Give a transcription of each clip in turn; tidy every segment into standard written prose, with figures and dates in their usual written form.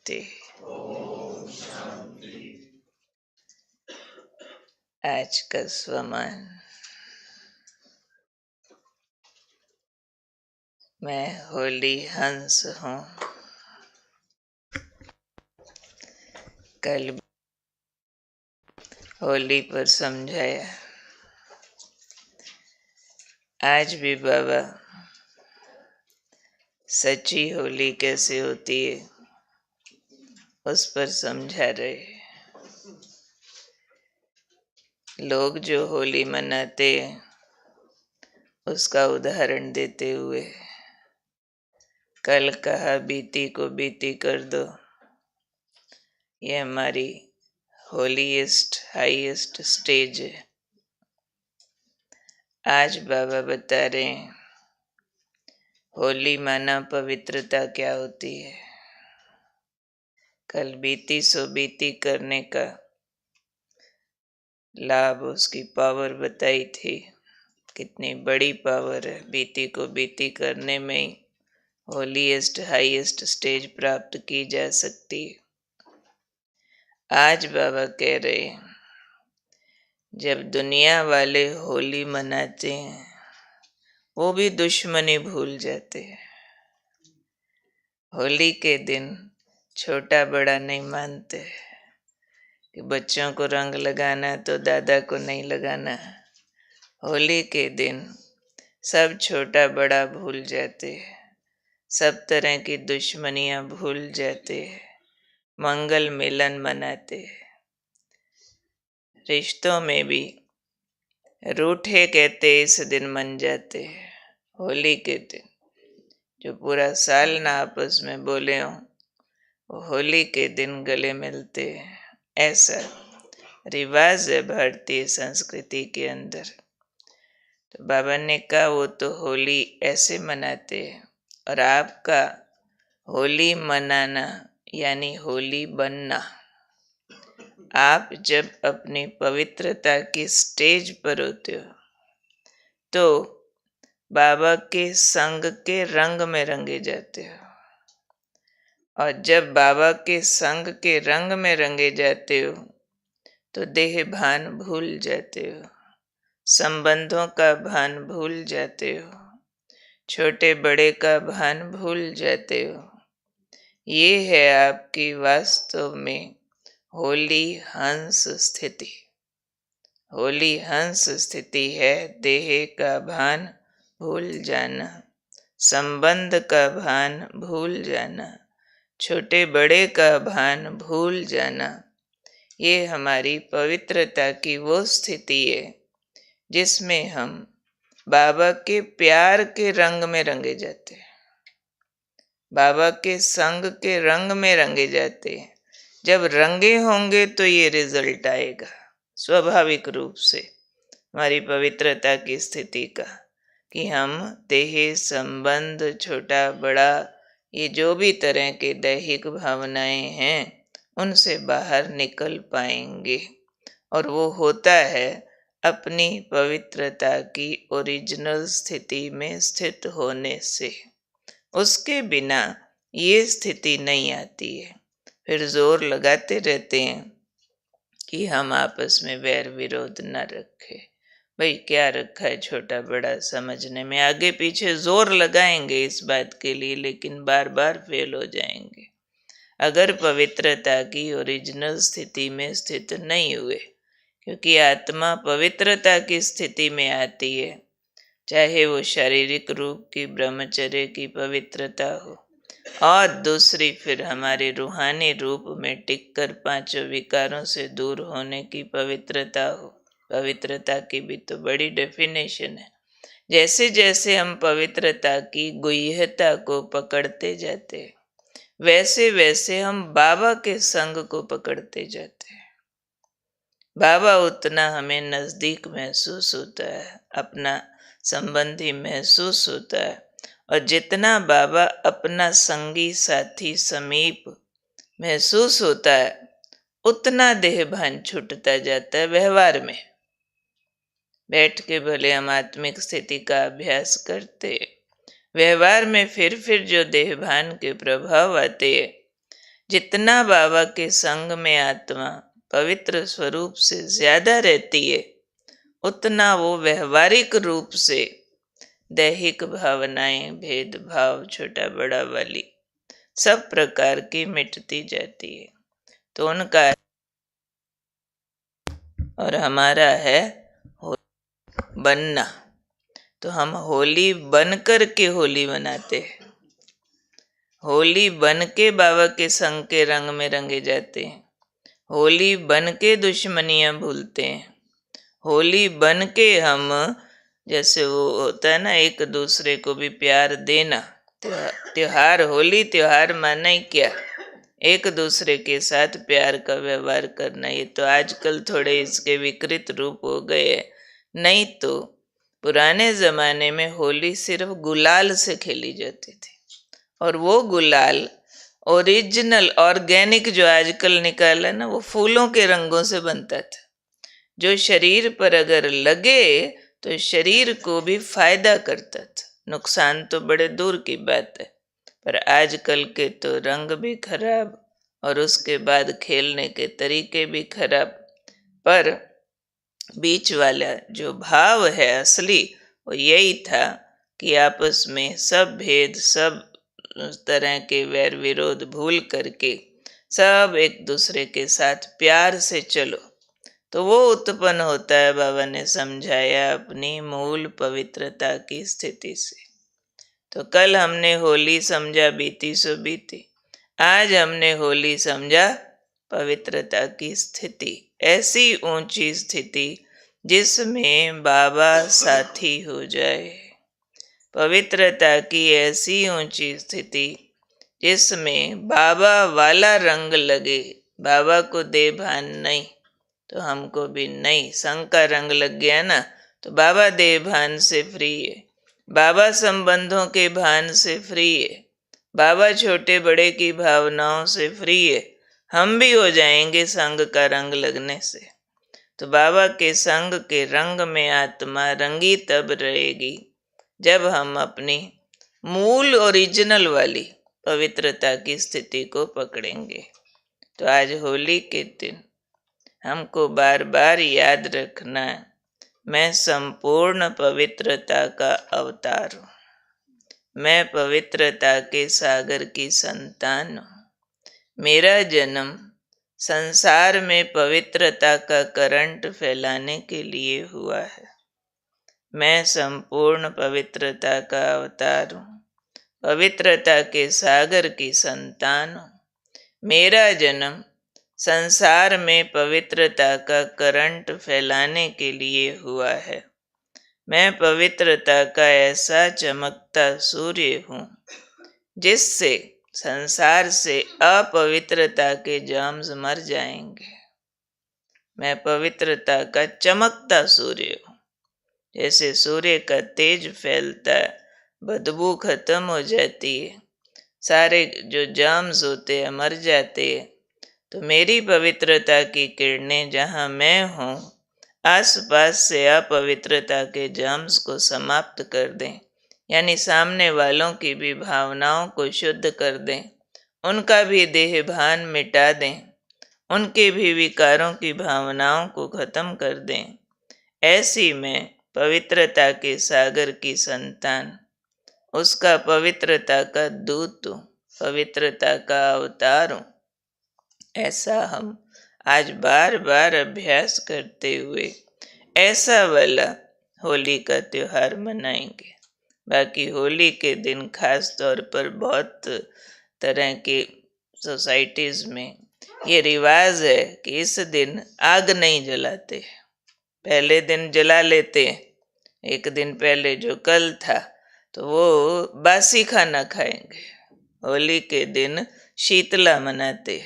शांति। आज का स्वमान। मैं होली हंस हूँ। कल होली पर समझाया, आज भी बाबा सच्ची होली कैसे होती है उस पर समझा रहे। लोग जो होली मनाते हैं उसका उदाहरण देते हुए कल कहा बीती को बीती कर दो। ये हमारी होलीएस्ट हाईएस्ट स्टेज है। आज बाबा बता रहे हैं होली माना पवित्रता क्या होती है। कल बीती सो बीती करने का लाभ, उसकी पावर बताई थी। कितनी बड़ी पावर है। बीती को बीती करने में ही होलीएस्ट हाईएस्ट स्टेज प्राप्त की जा सकती है। आज बाबा कह रहे हैं जब दुनिया वाले होली मनाते हैं वो भी दुश्मनी भूल जाते हैं। होली के दिन छोटा बड़ा नहीं मानते कि बच्चों को रंग लगाना तो दादा को नहीं लगाना। होली के दिन सब छोटा बड़ा भूल जाते हैं, सब तरह की दुश्मनियां भूल जाते हैं, मंगल मिलन मनाते हैं। रिश्तों में भी रूठे कहते इस दिन मन जाते हैं। होली के दिन जो पूरा साल ना आपस में बोले हों वो होली के दिन गले मिलते हैं। ऐसा रिवाज है भारतीय संस्कृति के अंदर। तो बाबा ने कहा वो तो होली ऐसे मनाते हैं, और आपका होली मनाना यानी होली बनना। आप जब अपनी पवित्रता की स्टेज पर होते हो तो बाबा के संग के रंग में रंगे जाते हो, और जब बाबा के संग के रंग में रंगे जाते हो तो देह भान भूल जाते हो, संबंधों का भान भूल जाते हो, छोटे बड़े का भान भूल जाते हो। ये है आपकी वास्तव में होली हंस स्थिति। होली हंस स्थिति है देह का भान भूल जाना, संबंध का भान भूल जाना, छोटे बड़े का भान भूल जाना। ये हमारी पवित्रता की वो स्थिति है जिसमें हम बाबा के प्यार के रंग में रंगे जाते हैं, बाबा के संग के रंग में रंगे जाते हैं। जब रंगे होंगे तो ये रिजल्ट आएगा स्वाभाविक रूप से हमारी पवित्रता की स्थिति का, कि हम देह संबंध छोटा बड़ा ये जो भी तरह के दैहिक भावनाएं हैं उनसे बाहर निकल पाएंगे। और वो होता है अपनी पवित्रता की ओरिजिनल स्थिति में स्थित होने से। उसके बिना ये स्थिति नहीं आती है। फिर जोर लगाते रहते हैं कि हम आपस में वैर विरोध न रखें। भाई क्या रखा है छोटा बड़ा समझने में, आगे पीछे जोर लगाएंगे इस बात के लिए, लेकिन बार बार फेल हो जाएंगे अगर पवित्रता की ओरिजिनल स्थिति में स्थित नहीं हुए। क्योंकि आत्मा पवित्रता की स्थिति में आती है, चाहे वो शारीरिक रूप की ब्रह्मचर्य की पवित्रता हो, और दूसरी फिर हमारे रूहानी रूप में टिककर पांचों विकारों से दूर होने की पवित्रता हो। पवित्रता की भी तो बड़ी डेफिनेशन है। जैसे जैसे हम पवित्रता की गुह्यता को पकड़ते जाते हैं वैसे वैसे हम बाबा के संग को पकड़ते जाते हैं। बाबा उतना हमें नजदीक महसूस होता है, अपना संबंधी महसूस होता है, और जितना बाबा अपना संगी साथी समीप महसूस होता है उतना देह भान छूटता जाता है। व्यवहार में बैठ के भले हम आत्मिक स्थिति का अभ्यास करते, व्यवहार में फिर जो देह भान के प्रभाव आते हैं, जितना बाबा के संग में आत्मा पवित्र स्वरूप से ज्यादा रहती है, उतना वो व्यवहारिक रूप से दैहिक भावनाएं, भेदभाव, छोटा बड़ा वाली सब प्रकार की मिटती जाती है। तो उनका और हमारा है बनना। तो हम होली बन कर के होली मनाते हैं। होली बन के बाबा के संग के रंग में रंगे जाते हैं। होली बन के दुश्मनियां भूलते हैं। होली बन के हम, जैसे वो होता है ना, एक दूसरे को भी प्यार देना। त्योहार, होली त्योहार माना ही क्या, एक दूसरे के साथ प्यार का व्यवहार करना। ये तो आजकल थोड़े इसके विकृत रूप हो गए हैं, नहीं तो पुराने जमाने में होली सिर्फ गुलाल से खेली जाती थी। और वो गुलाल ओरिजिनल ऑर्गेनिक जो आजकल निकाला ना, वो फूलों के रंगों से बनता था, जो शरीर पर अगर लगे तो शरीर को भी फायदा करता था। नुकसान तो बड़े दूर की बात है, पर आजकल के तो रंग भी खराब और उसके बाद खेलने के तरीके भी खराब। पर बीच वाला जो भाव है असली, वो यही था कि आपस में सब भेद, सब तरह के वैर विरोध भूल करके सब एक दूसरे के साथ प्यार से चलो। तो वो उत्पन्न होता है, बाबा ने समझाया, अपनी मूल पवित्रता की स्थिति से। तो कल हमने होली समझा बीती सो बीती, आज हमने होली समझा पवित्रता की स्थिति। ऐसी ऊंची स्थिति जिसमें बाबा साथी हो जाए। पवित्रता की ऐसी ऊंची स्थिति जिसमें बाबा वाला रंग लगे। बाबा को दे भान नहीं तो हमको भी नहीं। संग का रंग लग गया ना, तो बाबा दे भान से फ्री है, बाबा संबंधों के भान से फ्री है, बाबा छोटे बड़े की भावनाओं से फ्री है। हम भी हो जाएंगे संग का रंग लगने से। तो बाबा के संग के रंग में आत्मा रंगी तब रहेगी जब हम अपनी मूल ओरिजिनल वाली पवित्रता की स्थिति को पकड़ेंगे। तो आज होली के दिन हमको बार बार याद रखना है, मैं संपूर्ण पवित्रता का अवतार हूँ। मैं पवित्रता के सागर की संतान हूँ। मेरा जन्म संसार में पवित्रता का करंट फैलाने के लिए हुआ है। मैं संपूर्ण पवित्रता का अवतार हूँ, पवित्रता के सागर की संतान हूँ। मेरा जन्म संसार में पवित्रता का करंट फैलाने के लिए हुआ है। मैं पवित्रता का ऐसा चमकता सूर्य हूँ जिससे संसार से अपवित्रता के जर्म्स मर जाएंगे। मैं पवित्रता का चमकता सूर्य हूँ। जैसे सूर्य का तेज फैलता है, बदबू खत्म हो जाती है, सारे जो जर्म्स होते हैं मर जाते हैं। तो मेरी पवित्रता की किरणें जहाँ मैं हूँ, आसपास से अपवित्रता के जर्म्स को समाप्त कर दें, यानी सामने वालों की भी भावनाओं को शुद्ध कर दें, उनका भी देह भान मिटा दें, उनके भी विकारों की भावनाओं को खत्म कर दें। ऐसी मैं पवित्रता के सागर की संतान, उसका पवित्रता का दूत हूँ, पवित्रता का अवतार हूँ। ऐसा हम आज बार बार अभ्यास करते हुए ऐसा वाला होली का त्योहार मनाएंगे। बाकी होली के दिन खास तौर पर बहुत तरह के सोसाइटीज में ये रिवाज है कि इस दिन आग नहीं जलाते। पहले दिन जला लेते, एक दिन पहले जो कल था, तो वो बासी खाना खाएंगे। होली के दिन शीतला मनाते।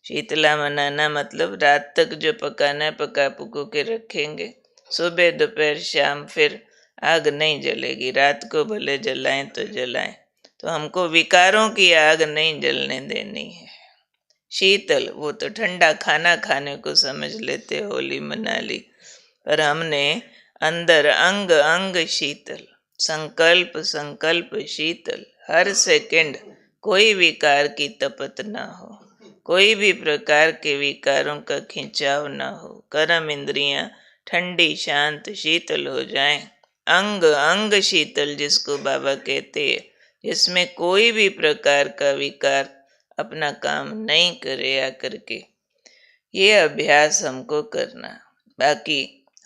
शीतला मनाना मतलब रात तक जो पकाना पका पुको के रखेंगे, सुबह दोपहर शाम फिर आग नहीं जलेगी। रात को भले जलाएं तो जलाएं, तो हमको विकारों की आग नहीं जलने देनी है। शीतल वो तो ठंडा खाना खाने को समझ लेते, होली मना ली, पर हमने अंदर अंग अंग शीतल, संकल्प संकल्प शीतल, हर सेकंड कोई विकार की तपत ना हो। कोई भी प्रकार के विकारों का खिंचाव न हो, कर्म इंद्रियां ठंडी शांत शीतल हो जाएं, अंग अंग शीतल जिसको बाबा कहते हैं, जिसमें कोई भी प्रकार का विकार अपना काम नहीं करे आकर के। ये अभ्यास हमको करना। बाकी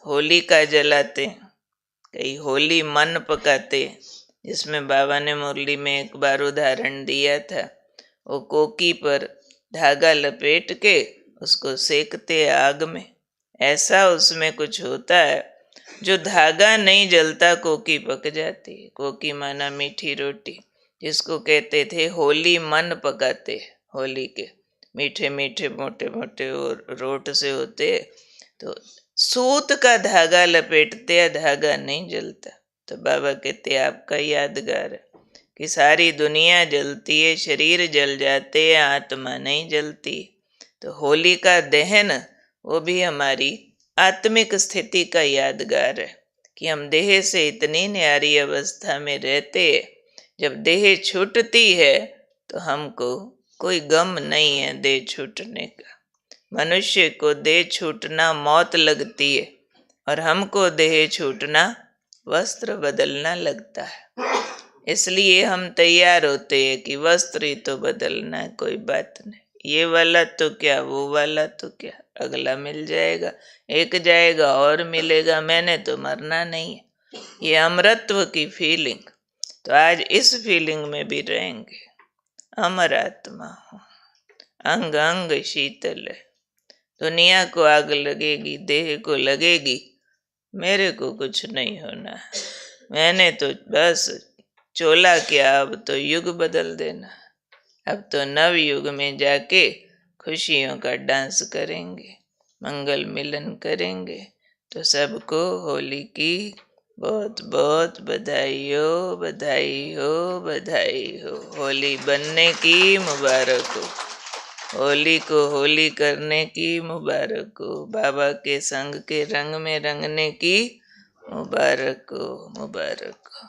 होलिका जलाते, कई होली मन पकाते, जिसमें बाबा ने मुरली में एक बार उदाहरण दिया था। वो कोकी पर धागा लपेट के उसको सेकते आग में, ऐसा उसमें कुछ होता है जो धागा नहीं जलता कोकी पक जाती है। कोकी माना मीठी रोटी, जिसको कहते थे होली मन पकाते, होली के मीठे मीठे मोटे मोटे और रोट से होते, तो सूत का धागा लपेटते धागा नहीं जलता। तो बाबा कहते आपका यादगार है कि सारी दुनिया जलती है, शरीर जल जाते हैं, आत्मा नहीं जलती। तो होली का दहन वो भी हमारी आत्मिक स्थिति का यादगार है कि हम देह से इतनी न्यारी अवस्था में रहते हैं, जब देह छूटती है तो हमको कोई गम नहीं है देह छूटने का। मनुष्य को देह छूटना मौत लगती है और हमको देह छूटना वस्त्र बदलना लगता है। इसलिए हम तैयार होते हैं कि वस्त्र ही तो बदलना है, कोई बात नहीं, ये वाला तो क्या वो वाला तो क्या, अगला मिल जाएगा, एक जाएगा और मिलेगा, मैंने तो मरना नहीं है। ये अमरत्व की फीलिंग, तो आज इस फीलिंग में भी रहेंगे। अमर आत्मा हूँ, अंग अंग शीतल है। दुनिया को आग लगेगी, देह को लगेगी, मेरे को कुछ नहीं होना। मैंने तो बस चोला क्या, अब तो युग बदल देना। अब तो नव युग में जाके खुशियों का डांस करेंगे, मंगल मिलन करेंगे। तो सबको होली की बहुत बहुत बधाई हो, बधाई हो, बधाई हो। होली बनने की मुबारक हो, होली को होली करने की मुबारक हो, बाबा के संग के रंग में रंगने की मुबारक हो, मुबारक हो।